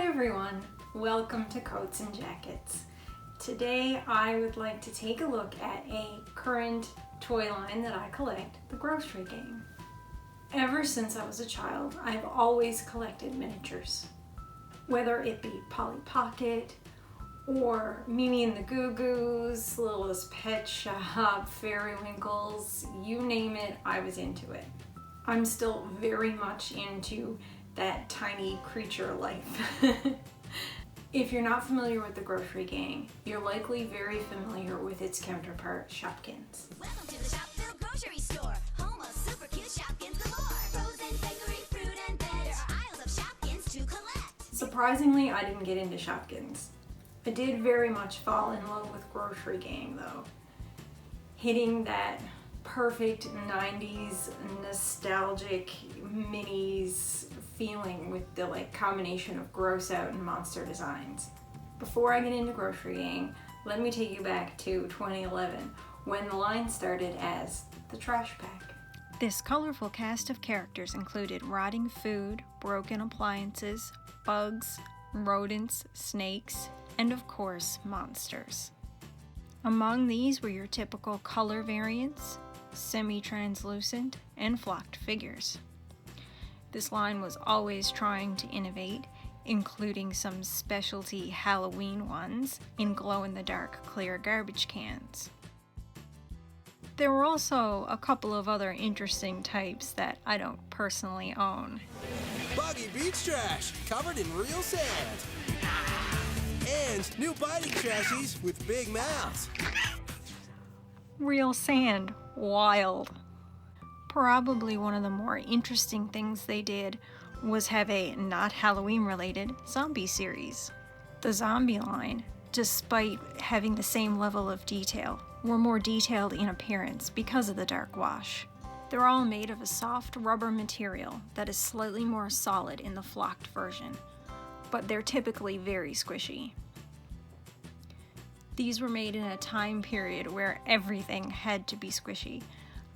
everyone, welcome to Coats and Jackets. Today I would like to take a look at a current toy line that I collect, the Grossery Gang. Ever since I was a child, I've always collected miniatures. Whether it be Polly Pocket, or Mimi and the Goo Goos, Littlest Pet Shop, Fairy Winkles, you name it, I was into it. I'm still very much into that tiny creature life. If you're not familiar with the Grossery Gang, you're likely very familiar with its counterpart, Shopkins. Welcome to the Shopville Grocery Store, home of super cute Shopkins galore. Frozen bakery, fruit and veg, there are aisles of Shopkins to collect. Surprisingly, I didn't get into Shopkins. I did very much fall in love with Grossery Gang though. Hitting that perfect 90s nostalgic minis feeling with the combination of gross out and monster designs. Before I get into Grossery Gang, let me take you back to 2011 when the line started as the Trash Pack. This colorful cast of characters included rotting food, broken appliances, bugs, rodents, snakes, and of course monsters. Among these were your typical color variants, semi-translucent, and flocked figures. This line was always trying to innovate, including some specialty Halloween ones in glow-in-the-dark clear garbage cans. There were also a couple of other interesting types that I don't personally own. Buggy beach trash, covered in real sand. And new biting trashies with big mouths. Real sand, wild. Probably one of the more interesting things they did was have a not Halloween related zombie series. The zombie line, despite having the same level of detail, were more detailed in appearance because of the dark wash. They're all made of a soft rubber material that is slightly more solid in the flocked version, but they're typically very squishy. These were made in a time period where everything had to be squishy,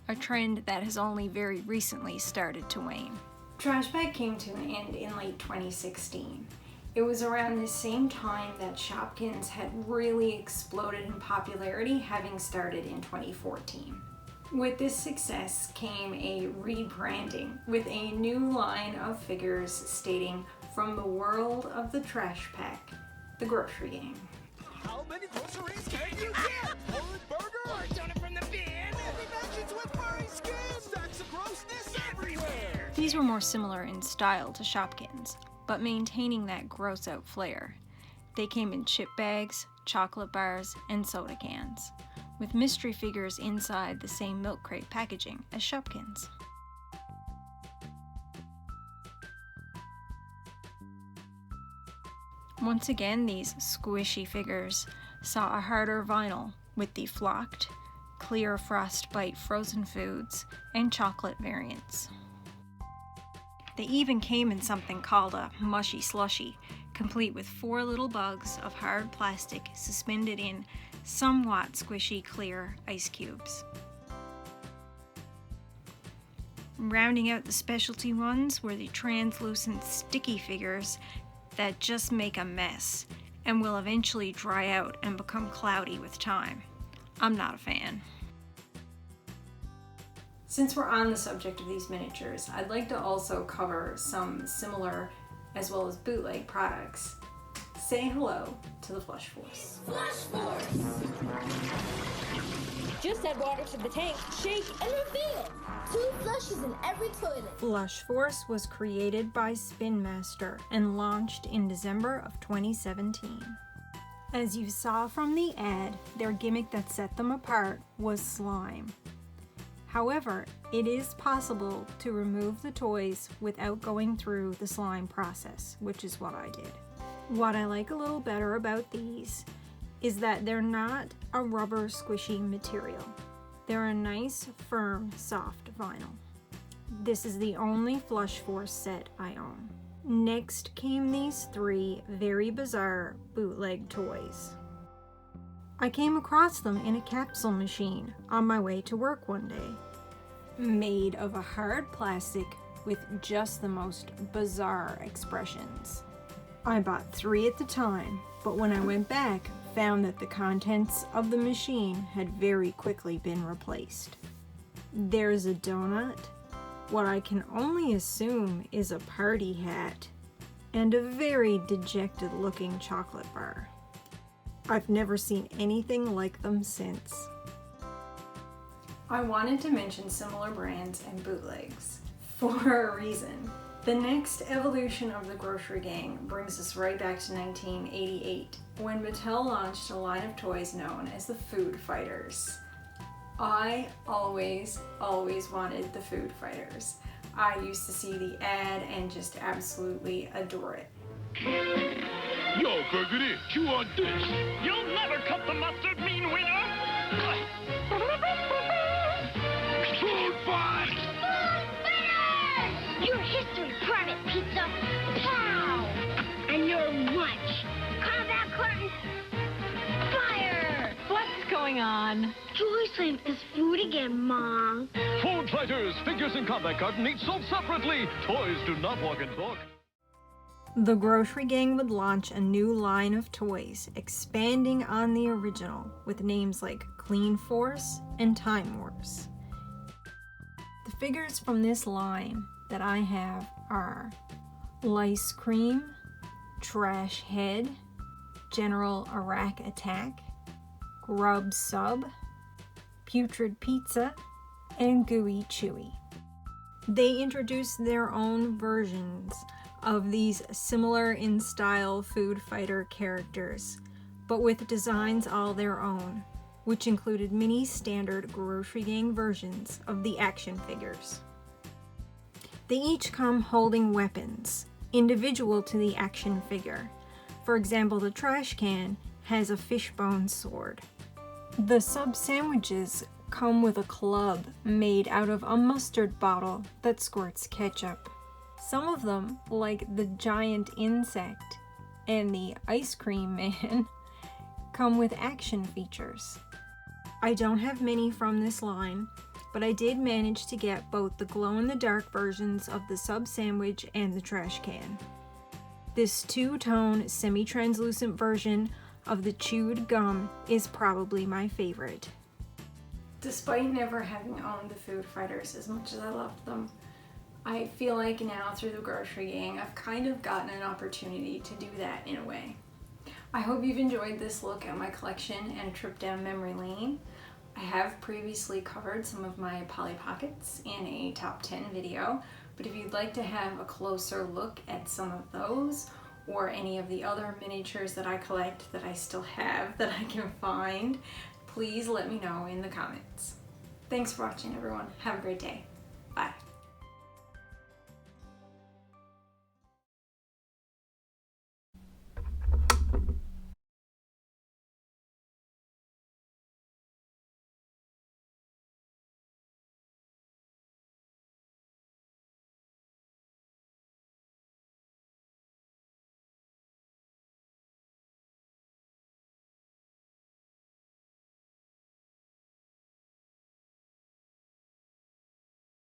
a trend that has only very recently started to wane. Trash Bag came to an end in late 2016. It was around the same time that Shopkins had really exploded in popularity, having started in 2014. With this success came a rebranding with a new line of figures stating, "From the world of the Trash Pack, the Grossery Gang." How many groceries can you get? One burger? Or donut from the bin? Heavy veggies with furry skin? Stacks of grossness everywhere! These were more similar in style to Shopkins, but maintaining that gross out flair. They came in chip bags, chocolate bars, and soda cans, with mystery figures inside the same milk crate packaging as Shopkins. Once again, these squishy figures saw a harder vinyl with the flocked, clear frostbite frozen foods, and chocolate variants. They even came in something called a mushy slushy, complete with 4 little bugs of hard plastic suspended in somewhat squishy clear ice cubes. Rounding out the specialty ones were the translucent sticky figures that just make a mess and will eventually dry out and become cloudy with time. I'm not a fan. Since we're on the subject of these miniatures, I'd like to also cover some similar as well as bootleg products. Say hello to the Flush Force. Flush Force! Just add water to the tank, shake, and refill. 2 flushes in every toilet. Flush Force was created by Spin Master and launched in December of 2017. As you saw from the ad, their gimmick that set them apart was slime. However, it is possible to remove the toys without going through the slime process, which is what I did. What I like a little better about these is that they're not a rubber squishy material. They're a nice, firm, soft vinyl. This is the only Flush Force set I own. Next came these 3 very bizarre bootleg toys. I came across them in a capsule machine on my way to work one day. Made of a hard plastic with just the most bizarre expressions. I bought 3 at the time, but when I went back, found that the contents of the machine had very quickly been replaced. There's a donut, what I can only assume is a party hat, and a very dejected looking chocolate bar. I've never seen anything like them since. I wanted to mention similar brands and bootlegs for a reason. The next evolution of the Grossery Gang brings us right back to 1988, when Mattel launched a line of toys known as the Food Fighters. I always wanted the Food Fighters. I used to see the ad and just absolutely adore it. Yo, Burgundy, chew on this. You'll never cut the mustard, mean winner. Food fight! Your history, Private Pizza! Pow! And your lunch! Combat curtain! Fire! What's going on? Joy Slam is food again, Mom. Food fighters, figures in combat carton each sold separately. Toys do not walk and talk. The Grossery Gang would launch a new line of toys, expanding on the original with names like Clean Force and Time Wars. The figures from this line that I have are Lice Cream, Trash Head, General Iraq Attack, Grub Sub, Putrid Pizza, and Gooey Chewy. They introduced their own versions of these similar in style food fighter characters, but with designs all their own, which included many standard Grossery Gang versions of the action figures. They each come holding weapons, individual to the action figure. For example, the trash can has a fishbone sword. The sub sandwiches come with a club made out of a mustard bottle that squirts ketchup. Some of them, like the giant insect and the ice cream man, come with action features. I don't have many from this line, but I did manage to get both the glow-in-the-dark versions of the sub sandwich and the trash can. This two-tone semi-translucent version of the chewed gum is probably my favorite. Despite never having owned the Food Fighters as much as I loved them, I feel like now through the Grossery Gang I've kind of gotten an opportunity to do that in a way. I hope you've enjoyed this look at my collection and trip down memory lane. I have previously covered some of my Polly Pockets in a top 10 video, but if you'd like to have a closer look at some of those or any of the other miniatures that I collect that I still have that I can find, please let me know in the comments. Thanks for watching, everyone. Have a great day. Bye.